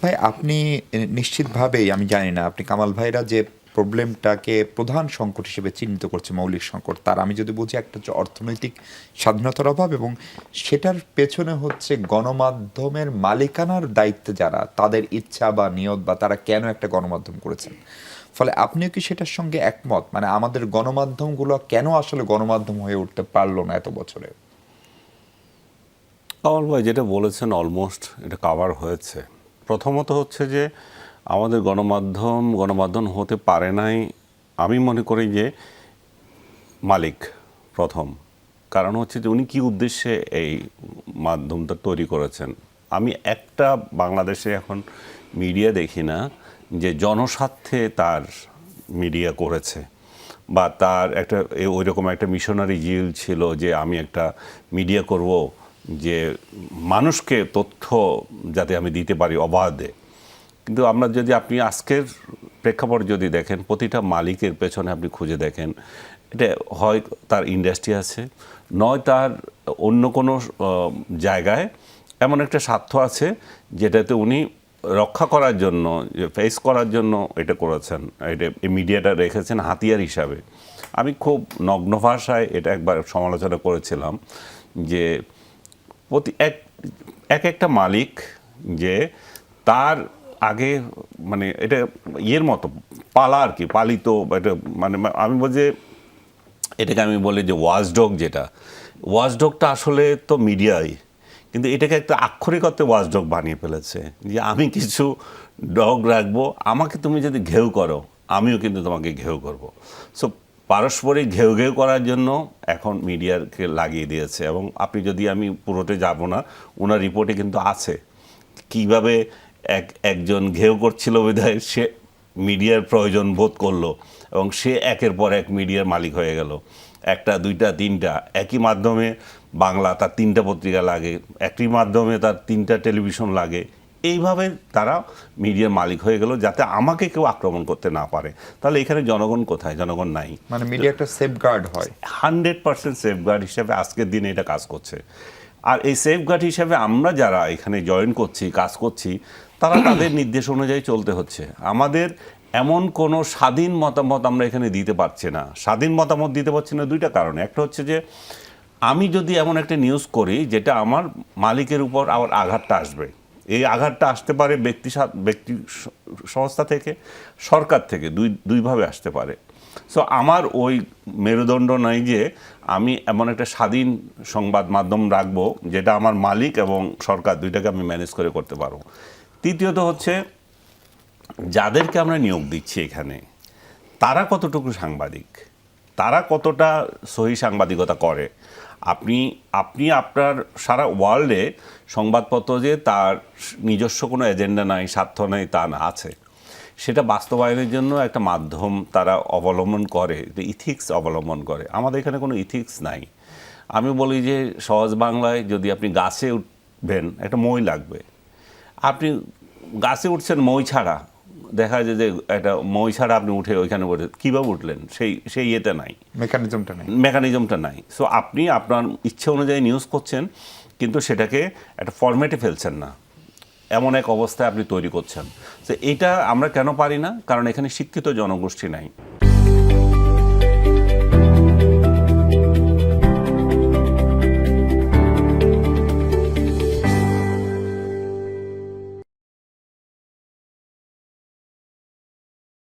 ভাই, আপনি নিশ্চিতভাবেই, আমি জানি না আপনি কামাল ভাইরা যে প্রবলেমটাকে প্রধান সংকট হিসেবে চিহ্নিত করছে, মৌলিক সংকট, তার আমি যদি বুঝি একটা হচ্ছে অর্থনৈতিক স্বাধীনতার অভাব, এবং সেটার পেছনে হচ্ছে গণমাধ্যমের মালিকানার দায়িত্বে যারা, তাদের ইচ্ছা বা নিয়ত, বা তারা কেন একটা গণমাধ্যম করেছেন। ফলে আপনিও কি সেটার সঙ্গে একমত? মানে আমাদের গণমাধ্যমগুলো কেন আসলে গণমাধ্যম হয়ে উঠতে পারলো না এত বছরে? কামাল ভাই যেটা বলেছেন অলমোস্ট এটা কাভার হয়েছে। প্রথমত হচ্ছে যে আমাদের গণমাধ্যম হতে পারে নাই, আমি মনে করি যে মালিক প্রথম কারণ হচ্ছে যে উনি কি উদ্দেশ্যে এই মাধ্যমটা তৈরি করেছেন। আমি একটা বাংলাদেশে এখন মিডিয়া দেখি না যে জনস্বার্থে তার মিডিয়া করেছে, বা তার একটা ওই রকম একটা মিশনারি জিল ছিল যে আমি একটা মিডিয়া করব যে মানুষকে তথ্য যাতে আমি দিতে পারি অবাধে। কিন্তু আমরা যদি আপনি আজকের প্রেক্ষাপট যদি দেখেন, প্রতিটা মালিকের পেছনে আপনি খুঁজে দেখেন, এটা হয় তার ইন্ডাস্ট্রি আছে, নয় তার অন্য কোনো জায়গায় এমন একটা স্বার্থ আছে যেটাতে উনি রক্ষা করার জন্য, ফেস করার জন্য এটা করেছেন, এটা এই মিডিয়াটা রেখেছেন হাতিয়ার হিসাবে। আমি খুব নগ্ন ভাষায় এটা একবার সমালোচনা করেছিলাম যে প্রতি একটা মালিক যে তার আগে মানে এটা ইয়ের মতো পালা আর কি, পালিত এটা, মানে আমি বলছি যে এটাকে আমি বলি যে ওয়াচডগ, যেটা ওয়াচডগটা আসলে তো মিডিয়াই, কিন্তু এটাকে একটা আক্ষরিক অর্থে ওয়াচডগ বানিয়ে ফেলেছে যে আমি কিছু ডগ রাখবো, আমাকে তুমি যদি ঘেউ করো আমিও কিন্তু তোমাকে ঘেউ করব। সো পারস্পরিক ঘেউ ঘেউ করার জন্য এখন মিডিয়াকে লাগিয়ে দিয়েছে। এবং আপনি যদি, আমি পুরোটা যাব না, ওনার রিপোর্টে কিন্তু আছে কিভাবে একজন ঘেউ করছিল বিধায় সে মিডিয়ার প্রয়োজন বোধ করলো এবং সে একের পর এক মিডিয়ার মালিক হয়ে গেল। একটা, দুইটা, তিনটা, একই মাধ্যমে বাংলা তার 3টা পত্রিকা লাগে, একই মাধ্যমে তার 3টা টেলিভিশন লাগে। এইভাবে তারা মিডিয়ার মালিক হয়ে গেল যাতে আমাকে কেউ আক্রমণ করতে না পারে। তাহলে এখানে জনগণ কোথায়? জনগণ নাই। মানে মিডিয়া একটা সেফগার্ড হয়। 100% সেফগার্ড হিসেবে আজকের দিনে এটা কাজ করছে। আর এই সেফগার্ড হিসেবে আমরা যারা এখানে জয়েন করছি, কাজ করছি, তারা তাদের নির্দেশ অনুযায়ী চলতে হচ্ছে। আমাদের এমন কোনো স্বাধীন মতামত আমরা এখানে দিতে পারছি না। স্বাধীন মতামত দিতে পারছি না 2টা কারণে। একটা হচ্ছে যে আমি যদি এমন একটা নিউজ করি যেটা আমার মালিকের উপর আবার আঘাতটা আসবে, এই আঘাতটা আসতে পারে ব্যক্তি সংস্থা থেকে, সরকার থেকে, দুইভাবে আসতে পারে। সো আমার ওই মেরুদণ্ড নাই যে আমি এমন একটা স্বাধীন সংবাদ মাধ্যম রাখবো যেটা আমার মালিক এবং সরকার দুইটাকে আমি ম্যানেজ করে করতে পারবো। তৃতীয়ত হচ্ছে যাদেরকে আমরা নিয়োগ দিচ্ছি এখানে, তারা কতটুকু সাংবাদিক, তারা কতটা সহি সাংবাদিকতা করে। আপনি আপনি আপনার সারা ওয়ার্ল্ডে সংবাদপত্র যে তার নিজস্ব কোনো এজেন্ডা নাই, স্বার্থ নেই তা না, আছে। সেটা বাস্তবায়নের জন্য একটা মাধ্যম তারা অবলম্বন করে, ইথিক্স অবলম্বন করে। আমাদের এখানে কোনো ইথিক্স নাই। আমি বলি যে সহজ বাংলায়, যদি আপনি গাছে উঠবেন একটা মই লাগবে, আপনি গাছে উঠছেন মই ছাড়া, দেখা যায় যে একটা মই ছাড়া আপনি উঠে ওইখানে বসে কীভাবে উঠলেন, সেই ইয়েতে নাই, মেকানিজমটা নাই। সো আপনি আপনার ইচ্ছে অনুযায়ী নিউজ করছেন, কিন্তু সেটাকে একটা ফরম্যাটে ফেলছেন না, এমন এক অবস্থায় আপনি তৈরি করছেন। তো এইটা আমরা কেন পারি না? কারণ এখানে শিক্ষিত জনগোষ্ঠী নাই।